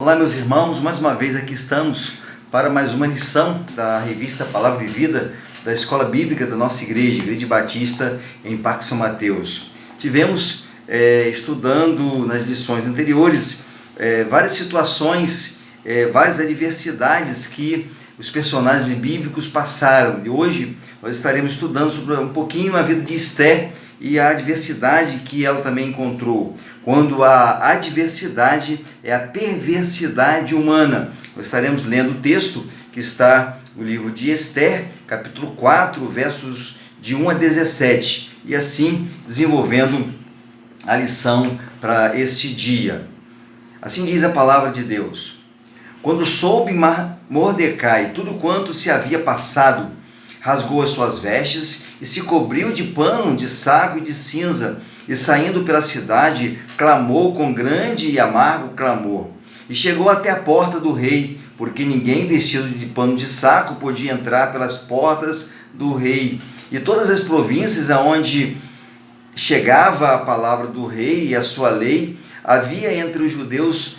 Olá, meus irmãos, mais uma vez aqui estamos para mais uma lição da revista Palavra de Vida da Escola Bíblica da nossa Igreja Batista em Parque São Mateus. Tivemos estudando nas lições anteriores várias situações, várias adversidades que os personagens bíblicos passaram. E hoje nós estaremos estudando sobre um pouquinho a vida de Esther e a adversidade que ela também encontrou. Quando a adversidade é a perversidade humana. Nós estaremos lendo o texto que está no livro de Esther, capítulo 4, versos de 1 a 17, e assim desenvolvendo a lição para este dia. Assim diz a palavra de Deus: quando soube Mordecai tudo quanto se havia passado, rasgou as suas vestes e se cobriu de pano, de saco e de cinza, e saindo pela cidade, clamou com grande e amargo clamor. E chegou até a porta do rei, porque ninguém vestido de pano de saco podia entrar pelas portas do rei. E todas as províncias aonde chegava a palavra do rei e a sua lei, havia entre os judeus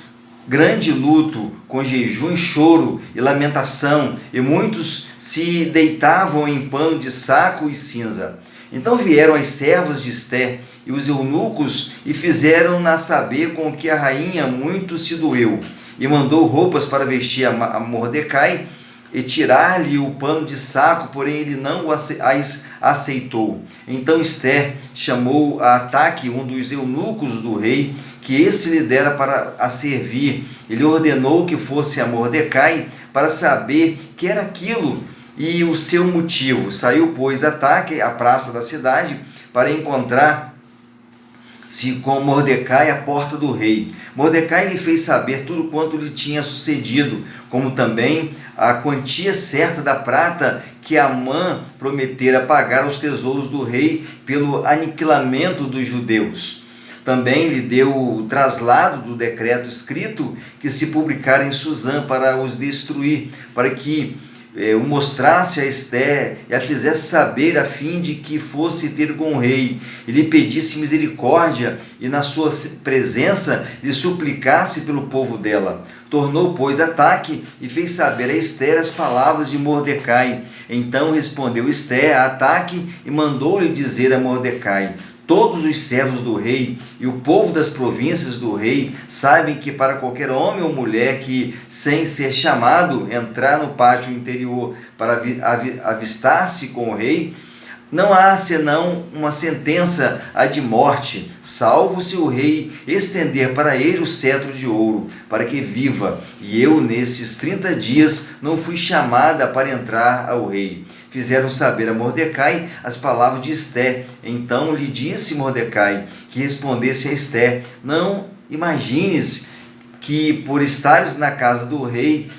grande luto, com jejum, choro e lamentação, e muitos se deitavam em pano de saco e cinza. Então vieram as servas de Esther e os eunucos e fizeram-na saber com que a rainha muito se doeu, e mandou roupas para vestir a Mordecai e tirar-lhe o pano de saco, porém ele não as aceitou. Então Esther chamou a Ataque, um dos eunucos do rei, que esse lhe dera para a servir. Ele ordenou que fosse a Mordecai para saber que era aquilo e o seu motivo. Saiu, pois, Ataque à praça da cidade para encontrar-se com Mordecai à porta do rei. Mordecai lhe fez saber tudo quanto lhe tinha sucedido, como também a quantia certa da prata que Amã prometera pagar aos tesouros do rei pelo aniquilamento dos judeus. Também lhe deu o traslado do decreto escrito que se publicara em Susã para os destruir, para que o mostrasse a Esther e a fizesse saber, a fim de que fosse ter com o rei e lhe pedisse misericórdia, e na sua presença lhe suplicasse pelo povo dela. Tornou, pois, Ataque e fez saber a Esther as palavras de Mordecai. Então respondeu Esther a Ataque e mandou-lhe dizer a Mordecai: todos os servos do rei e o povo das províncias do rei sabem que para qualquer homem ou mulher que, sem ser chamado, entrar no pátio interior para avistar-se com o rei, não há senão uma sentença a de morte, salvo se o rei estender para ele o cetro de ouro, para que viva. E eu, nesses 30 dias, não fui chamada para entrar ao rei. Fizeram saber a Mordecai as palavras de Esther. Então lhe disse Mordecai que respondesse a Esther: não imagines que por estares na casa do rei,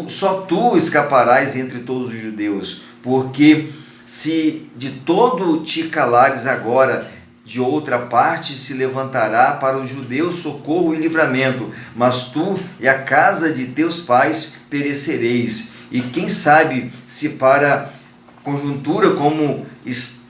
só tu escaparás entre todos os judeus, porque se de todo te calares agora, de outra parte se levantará para os judeus socorro e livramento, mas tu e a casa de teus pais perecereis. E quem sabe se para conjuntura como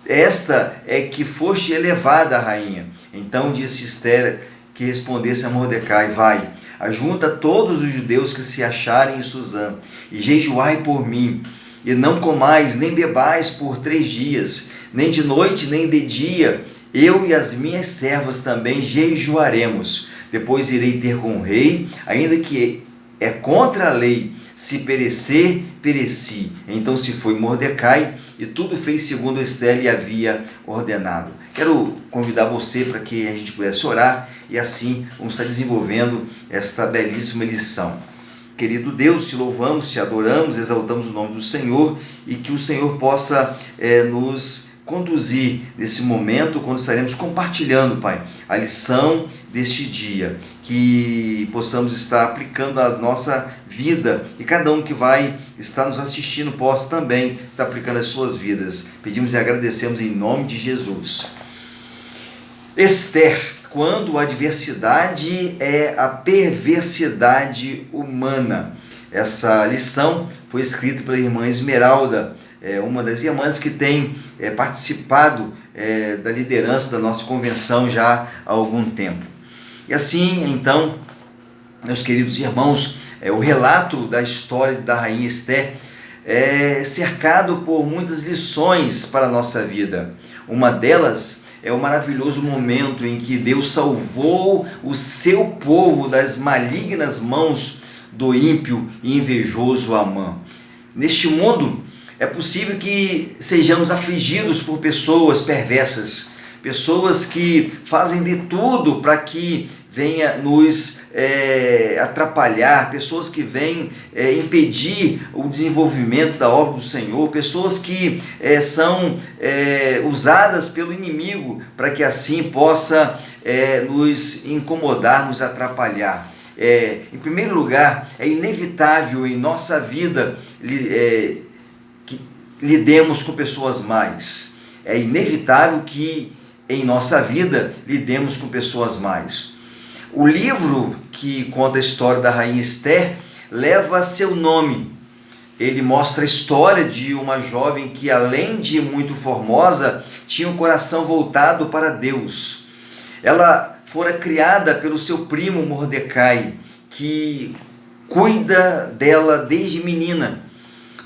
esta é que foste elevada a rainha. Então disse Esther que respondesse a Mordecai: vai, ajunta todos os judeus que se acharem em Susã, e jejuai por mim, e não comais nem bebais por 3 dias, nem de noite nem de dia. Eu e as minhas servas também jejuaremos. Depois irei ter com o rei, ainda que é contra a lei. Se perecer, pereci. Então se foi Mordecai e tudo fez segundo Esther lhe havia ordenado. Quero convidar você para que a gente pudesse orar e assim vamos estar desenvolvendo esta belíssima lição. Querido Deus, te louvamos, te adoramos, exaltamos o nome do Senhor, e que o Senhor possa nos conduzir nesse momento, quando estaremos compartilhando, Pai, a lição deste dia, que possamos estar aplicando a nossa vida, e cada um que vai estar nos assistindo possa também estar aplicando as suas vidas. Pedimos e agradecemos em nome de Jesus. Esther, quando a adversidade é a perversidade humana. Essa lição foi escrita pela irmã Esmeralda, uma das irmãs que tem participado da liderança da nossa convenção já há algum tempo. E assim, então, meus queridos irmãos, o relato da história da rainha Esther é cercado por muitas lições para a nossa vida. Uma delas é o maravilhoso momento em que Deus salvou o seu povo das malignas mãos do ímpio e invejoso Amã. Neste mundo é possível que sejamos afligidos por pessoas perversas, pessoas que fazem de tudo para que venha nos atrapalhar, pessoas que vêm impedir o desenvolvimento da obra do Senhor, pessoas que são usadas pelo inimigo para que assim possa nos incomodar, nos atrapalhar. Em primeiro lugar, é inevitável em nossa vida que lidemos com pessoas más. É inevitável que em nossa vida lidemos com pessoas más. O livro que conta a história da rainha Esther leva seu nome. Ele mostra a história de uma jovem que, além de muito formosa, tinha um coração voltado para Deus. Ela fora criada pelo seu primo Mordecai, que cuida dela desde menina.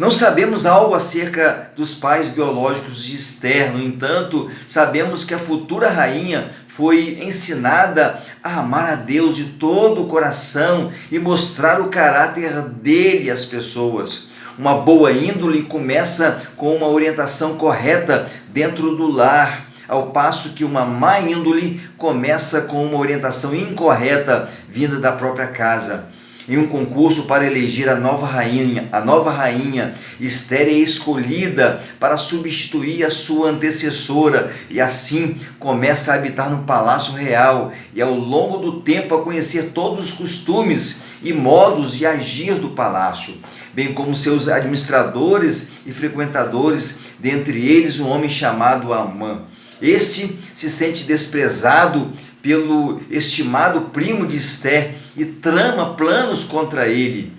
Não sabemos algo acerca dos pais biológicos de Esther, no entanto, sabemos que a futura rainha foi ensinada a amar a Deus de todo o coração e mostrar o caráter dele às pessoas. Uma boa índole começa com uma orientação correta dentro do lar, ao passo que uma má índole começa com uma orientação incorreta vinda da própria casa. Em um concurso para eleger a nova rainha, Esther é escolhida para substituir a sua antecessora e assim começa a habitar no palácio real e ao longo do tempo a conhecer todos os costumes e modos de agir do palácio, bem como seus administradores e frequentadores, dentre eles um homem chamado Amã. Este se sente desprezado pelo estimado primo de Esther e trama planos contra ele.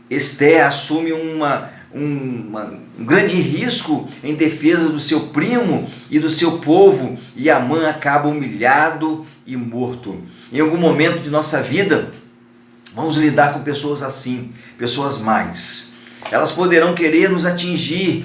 Esther assume um grande risco em defesa do seu primo e do seu povo, e Amã acaba humilhado e morto. Em algum momento de nossa vida, vamos lidar com pessoas assim, pessoas más. Elas poderão querer nos atingir,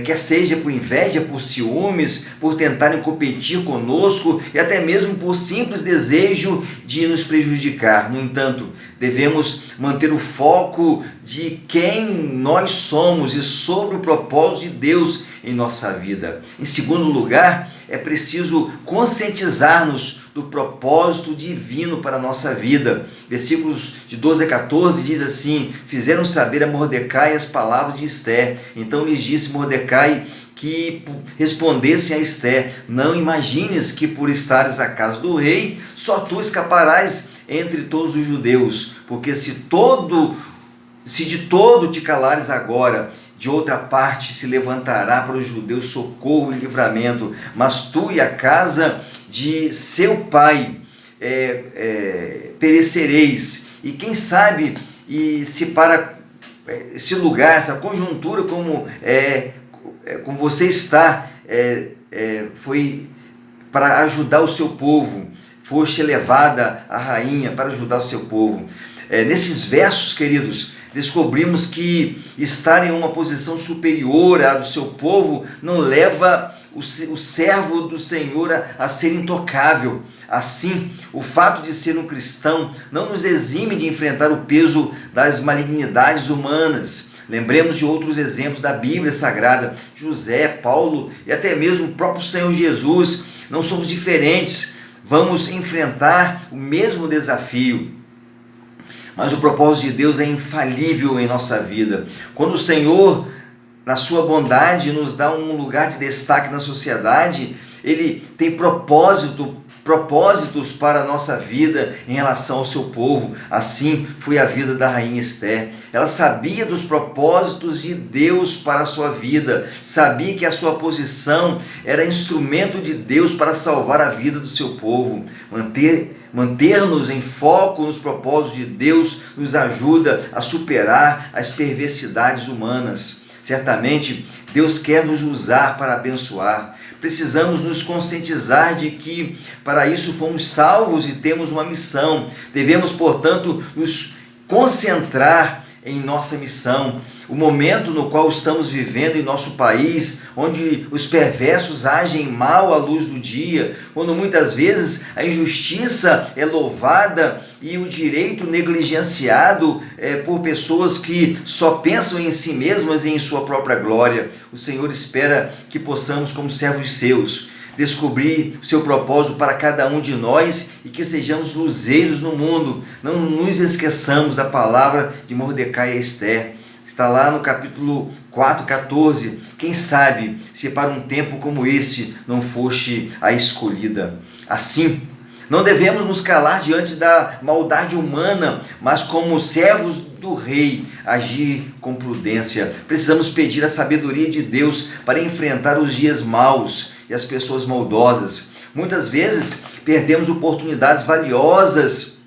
quer seja por inveja, por ciúmes, por tentarem competir conosco e até mesmo por simples desejo de nos prejudicar. No entanto, devemos manter o foco de quem nós somos e sobre o propósito de Deus em nossa vida. Em segundo lugar, é preciso conscientizar-nos do propósito divino para a nossa vida. Versículos de 12 a 14 diz assim: fizeram saber a Mordecai as palavras de Esther. Então lhes disse Mordecai que respondessem a Esther: não imagines que por estares à casa do rei, só tu escaparás entre todos os judeus, porque se de todo te calares agora, de outra parte se levantará para os judeus socorro e livramento, mas tu e a casa de seu pai perecereis. E quem sabe, se para esse lugar, essa conjuntura como você está, foi para ajudar o seu povo, foste elevada a rainha para ajudar o seu povo. Nesses versos, queridos, descobrimos que estar em uma posição superior à do seu povo não leva o servo do Senhor a ser intocável. Assim, o fato de ser um cristão não nos exime de enfrentar o peso das malignidades humanas. Lembremos de outros exemplos da Bíblia Sagrada: José, Paulo e até mesmo o próprio Senhor Jesus. Não somos diferentes, vamos enfrentar o mesmo desafio. Mas o propósito de Deus é infalível em nossa vida. Quando o Senhor, na sua bondade, nos dá um lugar de destaque na sociedade, Ele tem propósitos para a nossa vida em relação ao seu povo. Assim foi a vida da rainha Esther. Ela sabia dos propósitos de Deus para a sua vida, sabia que a sua posição era instrumento de Deus para salvar a vida do seu povo. Manter-nos em foco nos propósitos de Deus nos ajuda a superar as perversidades humanas. Certamente, Deus quer nos usar para abençoar, Precisamos nos conscientizar de que para isso fomos salvos e temos uma missão. Devemos, portanto, nos concentrar em nossa missão. O momento no qual estamos vivendo em nosso país, onde os perversos agem mal à luz do dia, quando muitas vezes a injustiça é louvada e o direito negligenciado por pessoas que só pensam em si mesmas e em sua própria glória. O Senhor espera que possamos, como servos seus, descobrir o seu propósito para cada um de nós e que sejamos luzeiros no mundo. Não nos esqueçamos da palavra de Mordecai e Esther. Está lá no capítulo 4, 14. Quem sabe se para um tempo como esse não foste a escolhida. Assim, não devemos nos calar diante da maldade humana, mas como servos do rei, agir com prudência. Precisamos pedir a sabedoria de Deus para enfrentar os dias maus e as pessoas maldosas. Muitas vezes perdemos oportunidades valiosas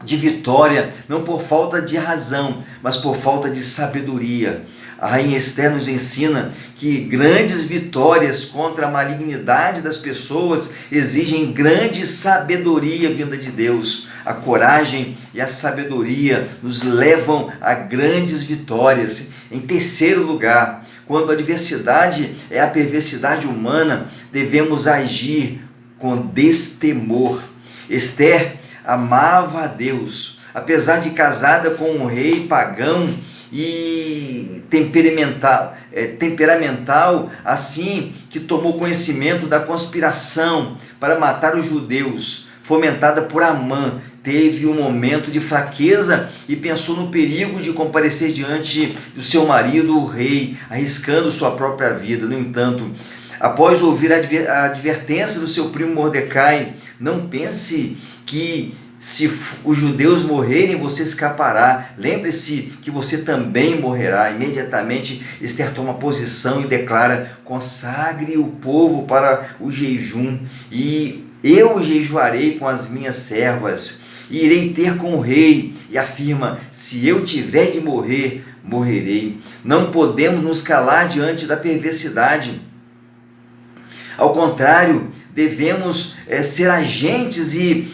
de vitória, não por falta de razão, mas por falta de sabedoria. A rainha Esther nos ensina que grandes vitórias contra a malignidade das pessoas exigem grande sabedoria vinda de Deus. A coragem e a sabedoria nos levam a grandes vitórias. Em terceiro lugar, quando a adversidade é a perversidade humana, devemos agir com destemor. Esther amava a Deus, apesar de casada com um rei pagão e temperamental, assim que tomou conhecimento da conspiração para matar os judeus, fomentada por Amã, teve um momento de fraqueza e pensou no perigo de comparecer diante do seu marido, o rei, arriscando sua própria vida. No entanto, após ouvir a advertência do seu primo Mordecai, não pense que se os judeus morrerem, você escapará. Lembre-se que você também morrerá. Imediatamente Esther toma posição e declara: consagre o povo para o jejum, e eu jejuarei com as minhas servas, e irei ter com o rei. E afirma: se eu tiver de morrer, morrerei. Não podemos nos calar diante da perversidade. Ao contrário, devemos ser agentes e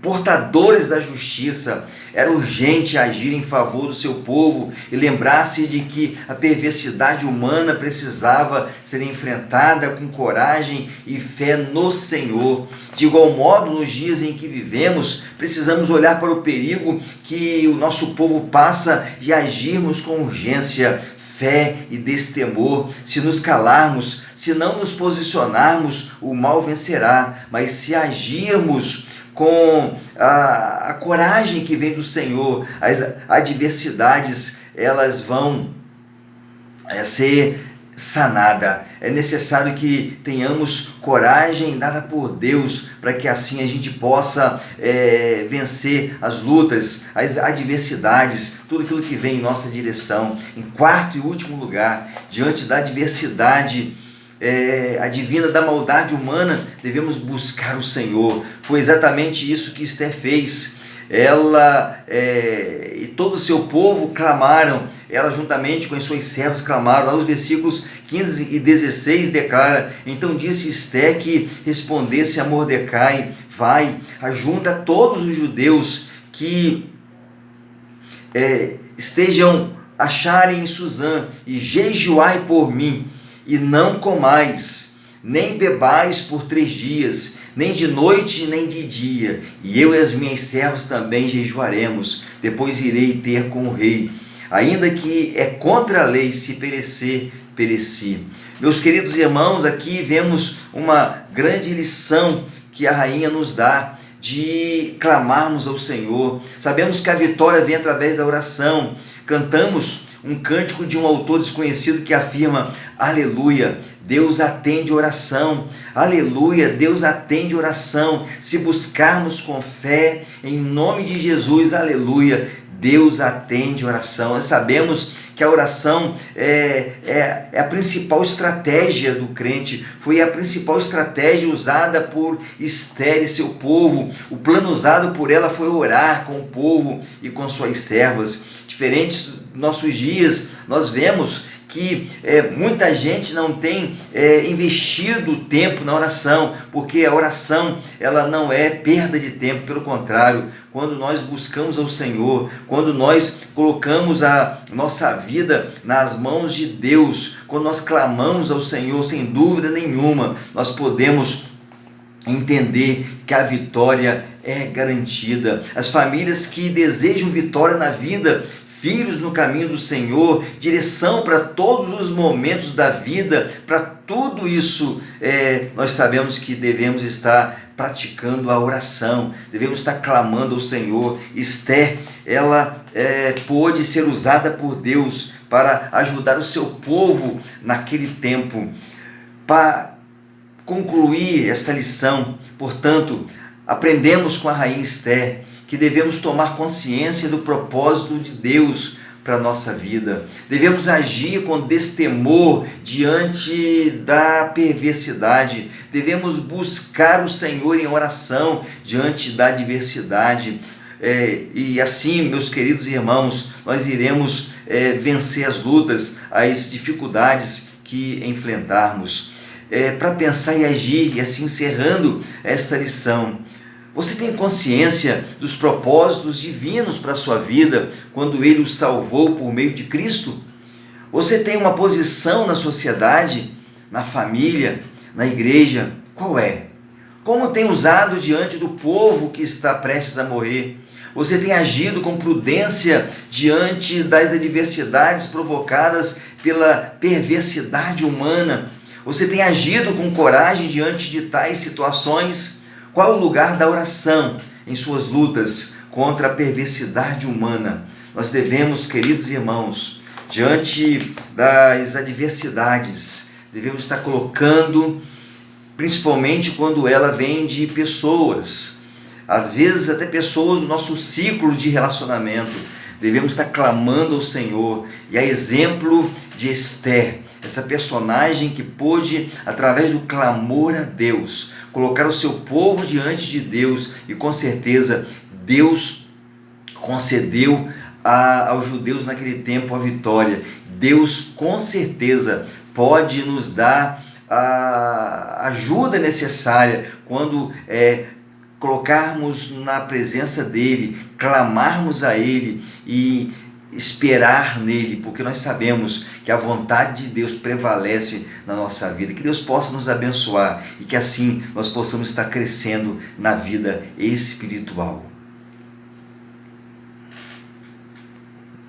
portadores da justiça. Era urgente agir em favor do seu povo e lembrar-se de que a perversidade humana precisava ser enfrentada com coragem e fé no Senhor. De igual modo, nos dias em que vivemos, precisamos olhar para o perigo que o nosso povo passa e agirmos com urgência, fé e destemor. Se nos calarmos, se não nos posicionarmos, o mal vencerá, mas se agirmos com a coragem que vem do Senhor, as adversidades elas vão ser sanadas. É necessário que tenhamos coragem dada por Deus, para que assim a gente possa vencer as lutas, as adversidades, tudo aquilo que vem em nossa direção. Em quarto e último lugar, diante da adversidade advinda da maldade humana, devemos buscar o Senhor. Foi exatamente isso que Esther fez. Ela e todo o seu povo clamaram, ela juntamente com as suas servas clamaram. Lá os versículos 15 e 16 declara: então disse Esther que respondesse a Mordecai: vai, ajunta todos os judeus que estejam acharem em Suzã e jejuai por mim, e não comais, nem bebais por 3 dias, nem de noite, nem de dia, e eu e as minhas servas também jejuaremos, depois irei ter com o rei, ainda que é contra a lei, se perecer, pereci. Meus queridos irmãos, aqui vemos uma grande lição que a rainha nos dá, de clamarmos ao Senhor. Sabemos que a vitória vem através da oração. Cantamos um cântico de um autor desconhecido que afirma: aleluia, Deus atende oração, aleluia, Deus atende oração, se buscarmos com fé, em nome de Jesus, aleluia, Deus atende oração. Nós sabemos que a oração é a principal estratégia do crente, foi a principal estratégia usada por Esther e seu povo. O plano usado por ela foi orar com o povo e com suas servas. Diferentes dos nossos dias, nós vemos que muita gente não tem investido tempo na oração, porque a oração ela não é perda de tempo, pelo contrário, quando nós buscamos ao Senhor, quando nós colocamos a nossa vida nas mãos de Deus, quando nós clamamos ao Senhor, sem dúvida nenhuma, nós podemos entender que a vitória é garantida. As famílias que desejam vitória na vida, filhos no caminho do Senhor, direção para todos os momentos da vida, para tudo isso, nós sabemos que devemos estar praticando a oração, devemos estar clamando ao Senhor. Esther, ela pôde ser usada por Deus para ajudar o seu povo naquele tempo. Para concluir essa lição, portanto, aprendemos com a rainha Esther que devemos tomar consciência do propósito de Deus para a nossa vida. Devemos agir com destemor diante da perversidade. Devemos buscar o Senhor em oração diante da adversidade. E assim, meus queridos irmãos, nós iremos vencer as lutas, as dificuldades que enfrentarmos. Para pensar e agir, e assim encerrando esta lição, você tem consciência dos propósitos divinos para a sua vida quando Ele o salvou por meio de Cristo? Você tem uma posição na sociedade, na família, na igreja? Qual é? Como tem usado diante do povo que está prestes a morrer? Você tem agido com prudência diante das adversidades provocadas pela perversidade humana? Você tem agido com coragem diante de tais situações? Qual é o lugar da oração em suas lutas contra a perversidade humana? Nós devemos, queridos irmãos, diante das adversidades, devemos estar colocando, principalmente quando ela vem de pessoas, às vezes até pessoas do nosso ciclo de relacionamento, devemos estar clamando ao Senhor. E a exemplo de Esther, essa personagem que pôde, através do clamor a Deus, colocar o seu povo diante de Deus, e com certeza Deus concedeu aos judeus naquele tempo a vitória. Deus com certeza pode nos dar a ajuda necessária quando colocarmos na presença dEle, clamarmos a Ele e esperar nele, porque nós sabemos que a vontade de Deus prevalece na nossa vida. Que Deus possa nos abençoar e que assim nós possamos estar crescendo na vida espiritual.